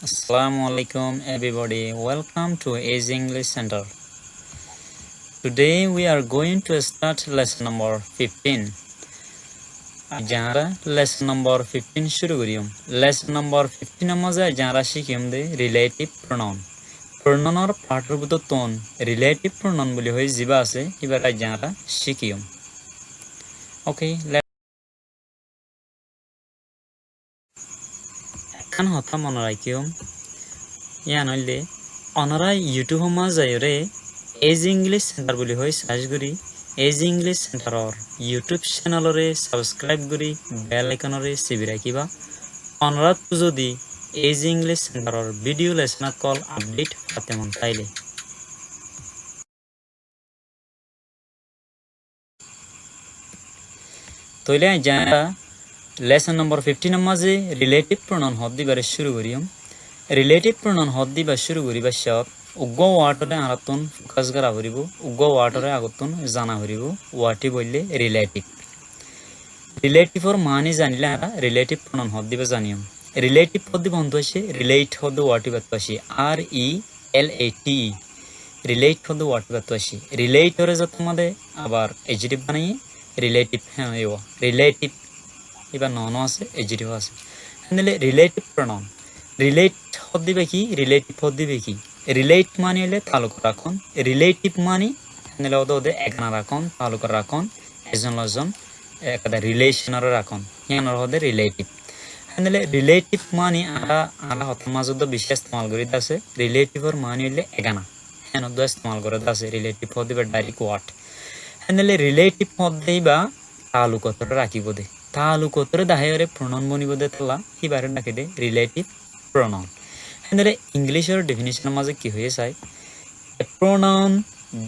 Assalamualaikum everybody. Welcome to Ace English Center. Today we are going to start lesson number 15. Jara lesson number 15 shuru korium. Lesson number 15 maza jara shikim de relative pronoun. Pronoun or পাঠ্যপুত ton relative pronoun বলি হই জিবা আছে এবারে jara শিকিম. Okay, এখন হতা মনে রাখিম ইয়ান হইলে অনরা YouTube মা যায়রে এজ ইংলিশ সেন্টার বলি হয় সার্চ করি এজ ইংলিশ সেন্টারর ইউটিউব চ্যানেলরে সাবস্ক্রাইব করি বেল আইকনরে সিবি রাখিবা অনরা যদি এজ ইংলিশ সেন্টারর ভিডিও লেসন কল আপডেট পাতে মন চাইলে তইলে যারা লেসন নম্বর 15 মাঝে রিলেটিভ প্রনাউন হদ দিবারে শুরু করিম রিলেটিভ প্রনাউন হদ দিবা শুরু করিবা সব উগ্গ ওয়ার্ডরে আরাতন ফোকাস করা হরিব উগ্গ ওয়ার্ডরে আগতন জানা হরিব ওয়াটি বললে রিলেটিভ রিলেটিভর মানে জানিলে আরা রিলেটিভ প্রনাউন হদ দিবা জানিম রিলেটিভ হদ দিব হন্ত আছে রিলেট হদ ওয়াটি বাতবাসি RELATE রিলেট হদ ওয়াটি বাতবাসি রিলেটরে যত আমাদের আবার এডজেক্টিভ বানাই রিলেটিভ হ্যাঁ রিলেটিভ এবার নন আছে এডজেক্টিভ আছে তাহলে রিলেটিভ প্রনাউন রিলেট হদ দিবে কি রিলেটিভ হদ দিবে কি রিলেট মানে হলে তালুক রাখন রিলেটিভ মানে তাহলে ওদে একনা রাখন তালুক রাখন এজন লজন একটা রিলেশনের রাখন ইয়ানোর হদে রিলেটিভ তাহলে রিলেটিভ মানে আরা হত মাজদ বিশেষ ইস্তেমাল করি আছে রিলেটিভর মানে হলে একনা হ্যাঁ দো ইস্তেমাল করে আছে রিলেটিভ হদ দিবে ডাইরেক্ট ওয়ার্ড তাহলে রিলেটিভ হদ দিবা তালুকতরে রাখিব দে তালুকতরে দাহেরে প্রনাউন বনিব দে তালা হিবারে ডাকে দে relative pronoun and the English or definition maze ki hoye sai a pronoun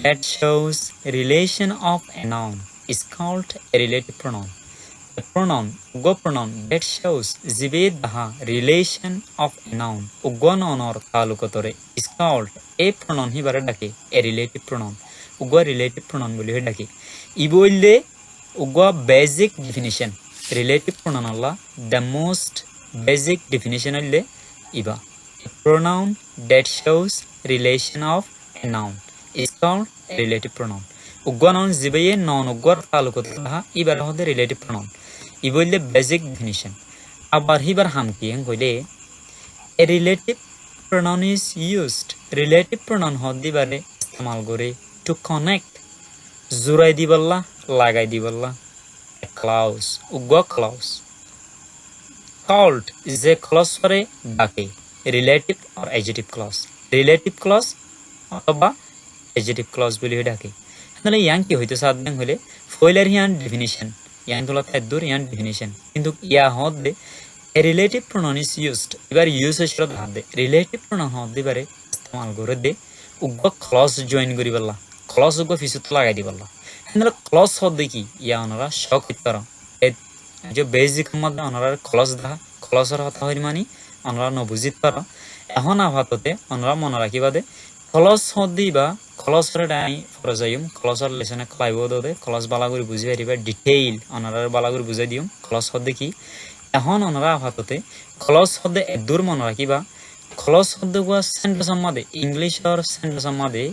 that shows relation of a noun is called a relative pronoun a pronoun go pronoun that shows jibe daha relation of a noun ugo noun or talukotore is called a pronoun hi bare dake a relative pronoun ugo relative pronoun boli hoye dake I bolle ugo basic definition relative pronoun alla the most basic definition alle Iba. A pronoun that shows relation of a noun is called a relative pronoun. Ugwa noun zibaye noun ugwar talukot laha ibar hode relative pronoun. Ibo ile basic definition. Abar hibar ham kiyeng hoile a relative pronoun is used. Relative pronoun hod dibare istemal gore to connect. Zurai diballa lagai diballa. A clause. Ugwa clause. Called is a clause for a dake relative or adjective clause relative clause অথবা adjective clause বলি ডাকে তাহলে young কি হইতো সাদবেন হলে ফয়লার হিয়ান definition young গুলো তাদুর ইয়ান definition কিন্তু ইয়া হদে a relative pronoun is used এবার ইউজেজ র দে relative pronoun হদে বারে ইস্তেমাল করে দে উগ্গ clause জয়েন করি বললা clause উগ্গ ফিসুত লাগাই দি বললা তাহলে clause হদে কি ইয়া ওনারা শক হইতারা जो बेसिक मध्य अनरा क्लस दा क्लसर কথা হই মানি অনরা ন বুঝিত পারা এখন আভাততে অনরা মনে রাখিবা দে ক্লস হদিবা ক্লসর ডাই ফরজাইম ক্লসর লেসনে ক্লাইব দে ক্লস বালাগুরি বুঝি পারিবা ডিটেইল অনরা বালাগুরি বুঝাই দিম ক্লস হদে কি এখন অনরা আভাততে ক্লস হদে দূর মনে রাখিবা ক্লস হদে গো সেন্টেন্স মধ্যে ইংলিশ আর সেন্টেন্স মধ্যে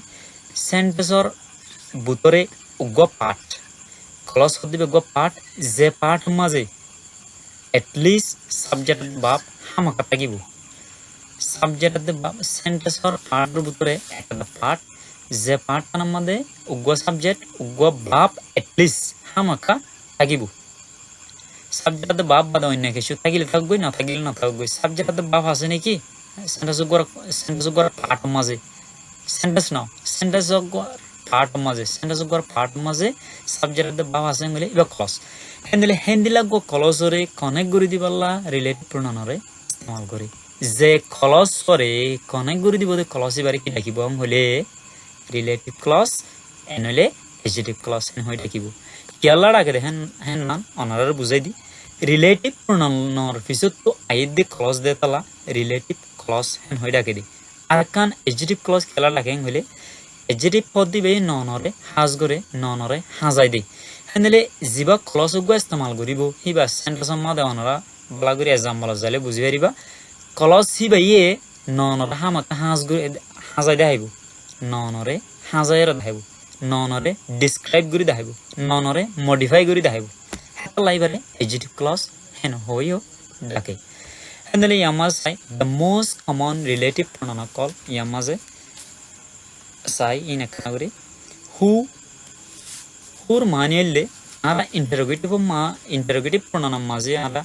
সেন্টেন্সর ভিতরে উগ্গ পার্ট ক্লস হদিবে গো পার্ট যে পার্ট মাঝে at least subject verb হামাকা থাকিব subject verb sentence or part এর ভিতরে একটা পার্ট যে পার্টটার মধ্যে উগ্গ সাবজেক্ট উগ্গ verb at least হামাকা থাকিব সাবজেক্ট verb বাদ অন্য কিছু থাকিলে থাকবই না থাকিলে না থাকবই সাবজেক্ট verb আছে নাকি সেন্টেন্স উগ্গ পার্ট মাঝে সেন্টেন্স নাও সেন্টেন্স উগ্গ পার্ট মাঝে সেন্টেন্স উগ্গ পার্ট মাঝে সাবজেক্ট verb আছে বলে ইবা ক্লজ হেন্দিলা গো ক্লজরে কানেক্ট কৰি দিবলা রিলেটিভ প্রনাউনরে ইস্তেমাল কৰি যে ক্লজ করে কানেক্ট কৰি দিব দে ক্লজ ইবারে কি থাকিব হলে রিলেটিভ ক্লজ এনলে এডজেক্টিভ ক্লজ এন হৈ থাকিব কেলা লাগে হেন নাম অনারে বুঝাই দি রিলেটিভ প্রনাউনর পিছত তো আইদ দে ক্লজ দে তালা রিলেটিভ ক্লজ হেন হৈ ডাকে দি আর কান এডজেক্টিভ ক্লজ কেলা লাগে হলে এডজেক্টিভ পদ দিবে ননরে হাজ করে ননরে হাজাই দি হেনলে জিবা ক্লজ উগ্গ ইস্তেমাল করিব হিবা সেন্টেন্স মধ্যে অনরা বালাগুরি এক্সাম্পল জালে বুঝি পারিবা ক্লজ হিবাইয়ে ননরে হামাকা হাজাই দেখাইব ননরে হাজাইর দেখাইব ননরে ডিসক্রাইব করে দেখাইব ননরে মডিফাই করে দেখাইব হেতা লাইবারে এডজেক্টিভ ক্লজ হেন হইও ডাকে হেনলে ইয়ামাজ সাই the most common relative pronoun কল ইয়ামাজে সাই ইন একখানা হু হুর মানিয়েলে আরা ইন্টারোগেটিভ প্রনাউন মাঝে আরা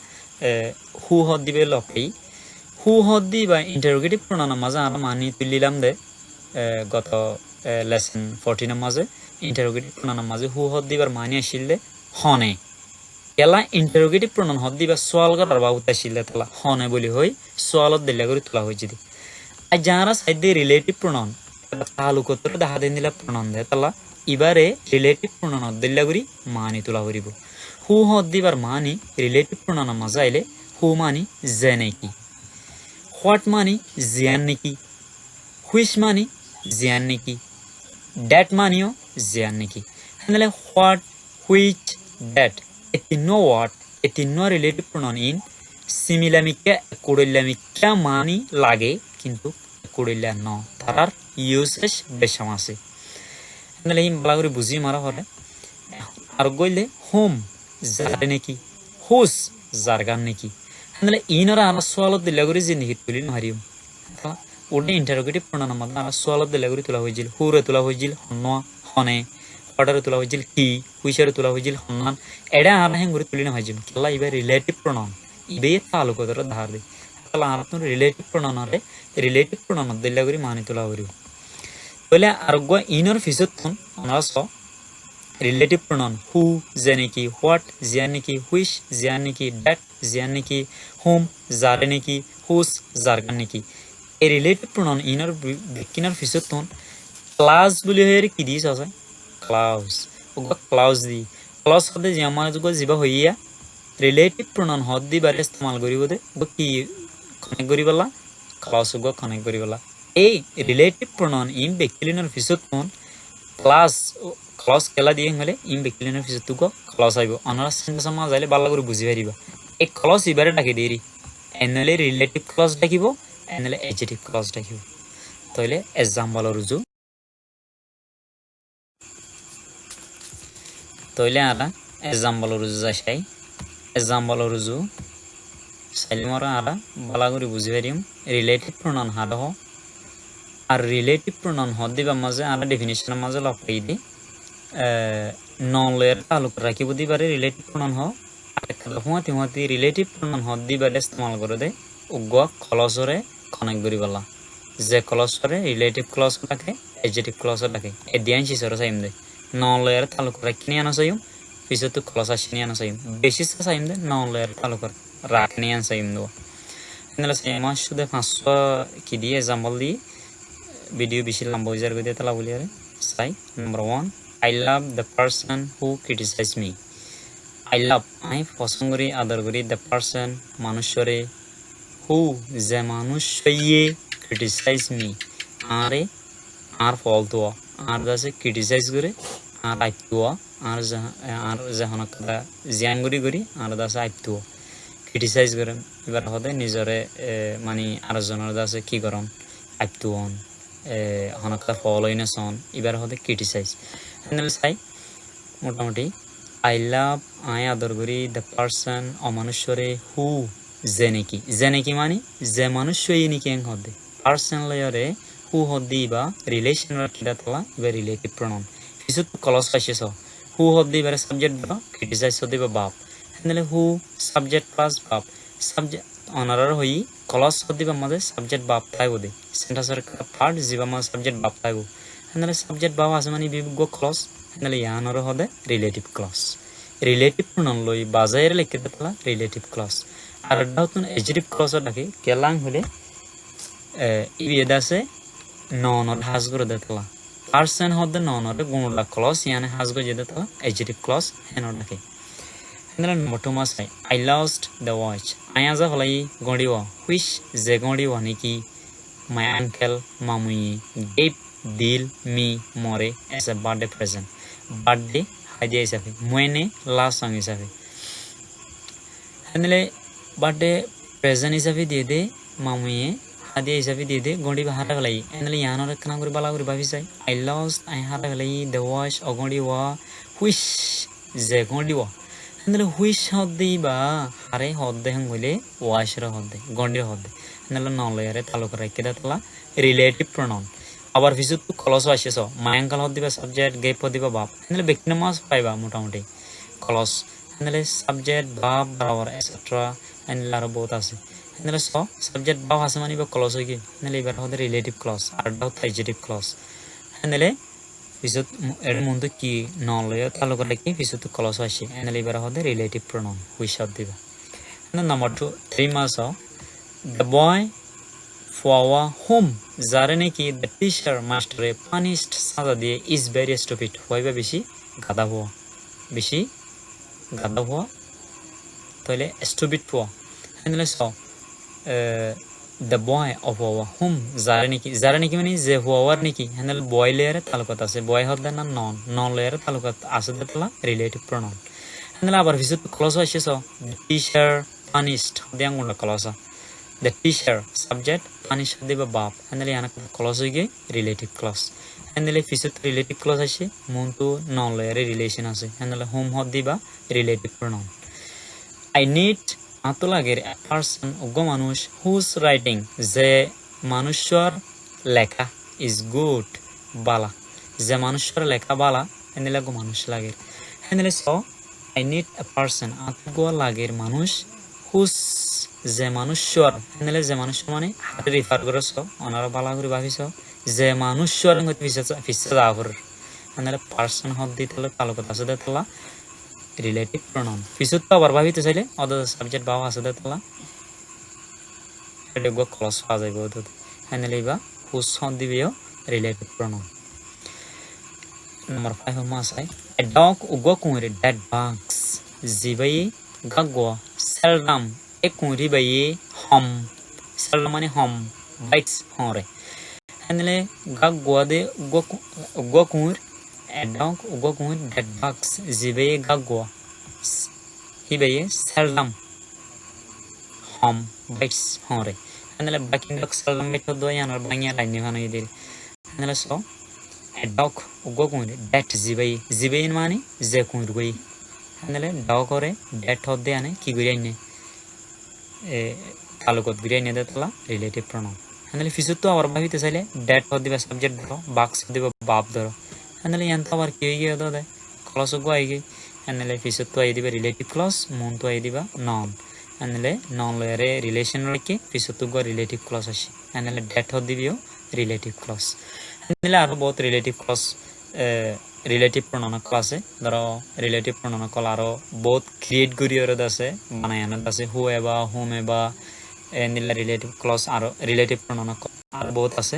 হু হদ দিবে লকাই হু হদ দি বা ইন্টারোগেটিভ প্রনাউন মাঝে আরা মানি তুলিলাম দে গত লেসন 14 মাঝে ইন্টারোগেটিভ প্রনাউন মাঝে হু হদ দিবার মানি আসিলে হনে এলা ইন্টারোগেটিভ প্রনাউন হদ দিবা সোয়াল করার বাবু আসিলে তালা হনে বলি হই সোয়ালত দিলা করে তোলা হয়েছে দি আর যারা সাইডে রিলেটিভ প্রনাউন তালুকতর দেখা দিন দিলা প্রনাউন দেয় তালা এবারে রিলেটিভ প্রনাউন দিলা করি মানি তোলা করিব হু হদ দিবার মানি রিলেটিভ প্রনাউন মাঝে আইলে হু মানি যে নাকি হোয়াট মানি জিয়ান নাকি হুইচ মানি জিয়ান নাকি ড্যাট মানিও জিয়ান নাকি হলে হোয়াট হুইচ ড্যাট এতিনো ওয়ার্ড এতিনো রিলেটিভ প্রনাউন ইন সিমিলামিকা কুড়িল্লামিকা মানি লাগে কিন্তু কুড়িল্লা ন তারার ইউসেজ বেশাম আছে হলে এই বালা করে বুঝি মারা হলে আর গইলে হোম যারে নাকি হুস জারগান নাকি হলে ইনরা আর সোয়ালত দিলা করে জিন্দগি তুলি নহারিম ওটা ইন্টারোগেটিভ প্রনাউন মাঝে আর সোয়ালত দিলা করে তোলা হয়েছিল হুরে তোলা হয়েছিল হন হনে হটারে তোলা হয়েছিল কি হুইসারে তোলা হয়েছিল হন্নান এডা আর হেং করে তুলি না হয়েছিল কেলা ইবে রিলেটিভ প্রনাউন ইবে তালুকতর ধার দি তাহলে আর তুমি রিলেটিভ প্রনাউন দিলা করে মানি তোলা করিব তাহলে আর ইনর ফিসত আমরা স রিলেটিভ প্রনাউন হু জেনেকি হোয়াট জিয়ানেকি হুইচ জিয়ানেকি ড্যাট জিয়ানেকি হোম জারেনেকি হুস জারগান নেকি এই রিলেটিভ প্রনাউন ইনর বিকিনার ফিসত ক্লাস বলি হয়ে কি দিস আছে ক্লাউজ ক্লাউজ দি ক্লাউজ হতে যে আমার যা হইয়া রিলেটিভ প্রনাউন হদ দিবারে ইস্তেমাল করিব দে কি কানেক্ট করি পেলা ক্লাউজ কানেক্ট করি পেলা এই রিলেটিভ প্রনাউন ইন বেকিলিনার ফিসত ক্লাস কেলা দিয়ে গেলে ইম বেকিলিনার ফিসত ক্লাস আইব অনারা সেন্টেন্স মাঝ যাইলে ভালো করে বুঝি পারিবা এই ক্লাস ইবারে ডাকি দেরি এনলে রিলেটিভ ক্লাস ডাকিব এনলে এডজেক্টিভ ক্লাস ডাকিব তাইলে এক্সাম্পল রুজু তাইলে আরা এক্সাম্পল রুজু যাই এক্সাম্পল রুজু চাইলে মরা আরা ভালো করে বুঝি পারিম রিলেটিভ প্রনাউন হাদ হ আর রিলেটিভ প্রনাউন হদ দিবা মাঝে আর ডেফিনিশনের মাঝে লগাই দি নলের তালুক রাখিব দিবারে রিলেটিভ প্রনাউন হ হুঁয়াতি রিলেটিভ প্রনাউন হদ দিবারে ইস্তেমাল করে দে উগ খলসরে কানেক্ট করি পেলা যে ক্লসরে রিলেটিভ ক্লস থাকে এডজেক্টিভ ক্লস থাকে এডিয়ান সিসরে চাইম দে নলের তালুক রাখি আনা চাইম পিছত ক্লস আসি আনা চাইম বেশি চাইম দে নলের তালুক রাখনি আন চাইম দো এনে চাইমা শুধু 500 কি দিয়ে এক্সাম্পল দিয়ে ভিডিও বেশি লম্বা হয়ে যাবে তালা বলি আরে সাই number 1 I love the person who criticize me I love I পছন্দ করি আদর করি দ্য পারসন মানুষরে হু যে মানুষ ক্রিটিসাইজ মি আরে আর ফলতো আর দাসে ক্রিটিসাইজ করে আর আইতো আর যখন কথা জিয়ান করি আর দাসে আইতো ক্রিটিসাইজ করে এবার হতে নিজরে মানে আরেকজনের দাসে কি করন আইতো হনকার ফলোইনে সন এবার হতে ক্রিটিসাইজ এনলে চাই মোটামুটি আই লাভ আই আদর করি দ্য পারসন অমানুষরে হু যে নাকি মানে যে মানুষ নাকি এং হদে পারসন লয়রে হু হদি বা রিলেশন রাখিলা তলা এবার রিলেটিভ প্রনাউন কিছু ক্লজ পাইছেছ হু হদি এবারে সাবজেক্ট বা ক্রিটিসাইজ হদি বা বাপ এনলে হু সাবজেক্ট প্লাস বাপ সাবজেক্ট অনারার হই ক্লজ হদি বা মাঝে সাবজেক্ট বাপ থাকব দে সেন্টেন্সের পার্ট জিবা মাঝে সাবজেক্ট বাপ থাকব এনলে সাবজেক্ট বাপ আছে মানে বিগ ক্লজ এনলে ইয়ানর হদে রিলেটিভ ক্লজ রিলেটিভ প্রনাউন লই বাজায়ের লিখতে তলা রিলেটিভ ক্লজ আর ডাউতন এডজেক্টিভ ক্লজ ডাকে কেলাং হলে ইবিদাসে ননর হাজ করে দেতলা পারসন হদে ননরে গুণলা ক্লজ ইয়ানে হাজ করে দেতলা এডজেক্টিভ ক্লজ হেনর ডাকে হেনলে নম্বর 2 মাস আই লস্ট দ্য ওয়াচ আই আজা হলাই গড়িও হুইচ যে গড়িও নাকি মাই আঙ্কেল মামুই গেভ দিল মি মরে as a birthday present birthday হাইডিয়া হিসাবে মইনে লাস্ট সং হিসাবে হেনলে বার্থডে প্রেজেন্ট হিসাবে দিয়ে দে মামুইয়ে আদি হিসাবে দিয়ে দে গন্ডি বা হারা গলাই এনলে ইয়ানোর কানা করে বালা করে ভাবি যাই আই লস্ট আই হারা গলাই দ্য ওয়াশ অগন্ডি ওয়া হুইশ যে গন্ডি ওয়া এনলে হুইশ হদ্দি বা হারে হদ্দে হঙ্গলে ওয়াশের হদ্দে গন্ডির হদ্দে এনলে নলয়ারে তালুক রাখি দাতলা রিলেটিভ প্রনাউন আবার ভিসুত কলস আসেছ মায়াঙ্কাল হদ্দিবা সাবজেক্ট গেপ হদ্দিবা বাপ এনলে ব্যক্তি নামাজ পাইবা মোটামুটি কলস এনলে সাবজেক্ট বাপ বরাবর এটসেট্রা এনলে আরো বহুত আছে এনলে স সাবজেক্ট বাপ আছে মানে বা ক্লজ হই কি এনলে এবার হদে রিলেটিভ ক্লজ আর দাও ট্রানজিটিভ ক্লজ এনলে ভিসুত এর মধ্যে কি নলয়া তালুক রাখি ভিসুত কলস আসে এনলে এবার হদে রিলেটিভ প্রনাউন হুইশ হদ্দিবা এনলে নাম্বার 2 3 মাস দ্য বয় ফওয়া হোম যারে নাকি দ্য টিচার মাস্টারে পানিশড সাজা দিয়ে ইজ ভেরি স্টুপিড হইবা বেশি গাদা হওয়া বেশি গাদা হওয়া তাহলে স্টুপিড হওয়া এনলে স দ্য বয় অফ আওয়া হোম যারে নাকি মানে যে হওয়ার নাকি এনলে বয় লেয়ারে তালুকাত আছে বয় হদ্দা না নন লেয়ারে তালুকাত আছে দেখলা রিলেটিভ প্রনাউন এনলে আবার ভিসুত ক্লজ আসে স টিচার পানিশড দিয়াঙ্গুন্ডা ক্লজা the teacher subject punish দিবা বাপ এনলে আনা ক্লজ হই গে রিলেটিভ ক্লজ এনলে ফিসুত রিলেটিভ ক্লজ আসে মনটো নন লেয়ারে রিলেশন আছে এনলে হোম হদ দিবা রিলেটিভ প্রনাউন আই নিড আতো লাগের a person উগ্র মানুষ হুজ রাইটিং যে মানুষের লেখা ইজ গুড বালা যে মানুষের লেখা বালা এনলে গো মানুষ লাগের এনলে so I need a person আতো লাগের মানুষ হুজ যে মানুষের এনলে যে মানুষ মানে হাতে রিফার করছ ওনারা বালা করে ভাবিছ যে মানুষের হইতে ফিসা যাওয়ার এনলে পার্সন হদ দিতে হলে তালুকাত আছে দেতলা রিলেটিভ প্রনাউন ফিসুত তো আবার ভাবিতে চাইলে অদার সাবজেক্ট বাও আছে দেতলা এটা গো ক্লজ পাওয়া যাইব ওদের এনলে বা হুজ হদ দিবেও রিলেটিভ প্রনাউন নাম্বার 5 মাস আই এ ডগ উগো কুঁরে ডেড বাগস জিবাই গাগো সেলডাম এক কুঁরি বাইয়ে হম সেলডাম মানে হম বাইটস হরে এনলে গাগোয়া দে উগো কুঁর এ ডগ উগো কুঁর ডেড বাগস জিবাই গাগোয়া হিবাইয়ে সেলডাম হম বাইটস হরে এনলে বাকিং ডগ সেলডাম বেটো দো ইয়ানার বাংয়া লাইনে ভানো ইদির এনলে সো এ ডগ উগো কুঁর ডেট জিবাই মানে যে কুঁর গই এনলে ডগ করে ডেট হদে আনে কি গই আইনে তালুকত গিয়ে নিয়ে দেতলা রিলেটিভ প্রনাউন এনলে ফিসুত তো আবার ভাবিতে চাইলে ডেট হদ দিবা সাবজেক্ট ধরো বাক্স দিবা বাপ ধরো এনলে ইয়ান্ত আবার কি হয়ে গিয়ে দে ক্লজ গো আই গই এনলে ফিসুত তো আই দিবা রিলেটিভ ক্লজ মন তো আই দিবা নন এনলে নন লেয়ারে রিলেশন রেখে ফিসুত গো রিলেটিভ ক্লজ আসে এনলে ডেট হদ দিবিও রিলেটিভ ক্লজ এনলে আরো বহুত রিলেটিভ ক্লজ রিলেটিভ প্রনাউন আছে ধরো রিলেটিভ প্রনাউন কল আরো বহুত ক্রিয়েট করিয়র আছে বানায়ানত আছে হু এবা হোম এবা এনিলা রিলেটিভ ক্লজ আর রিলেটিভ প্রনাউন আর বহুত আছে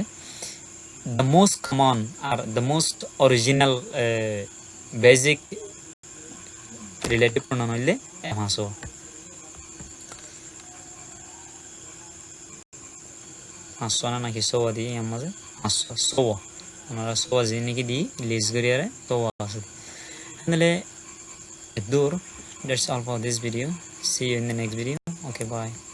the most common are the most original basic relative pronoun হইলে এমাসো আসো না নাকি সোয়া দিয়ে আমাদের আসো সোয়া আমরা সোয়া জিনিকি দি লিস্ট করিয়ারে সোয়া আছে এনলে দূর that's all for this video see you in the next video okay bye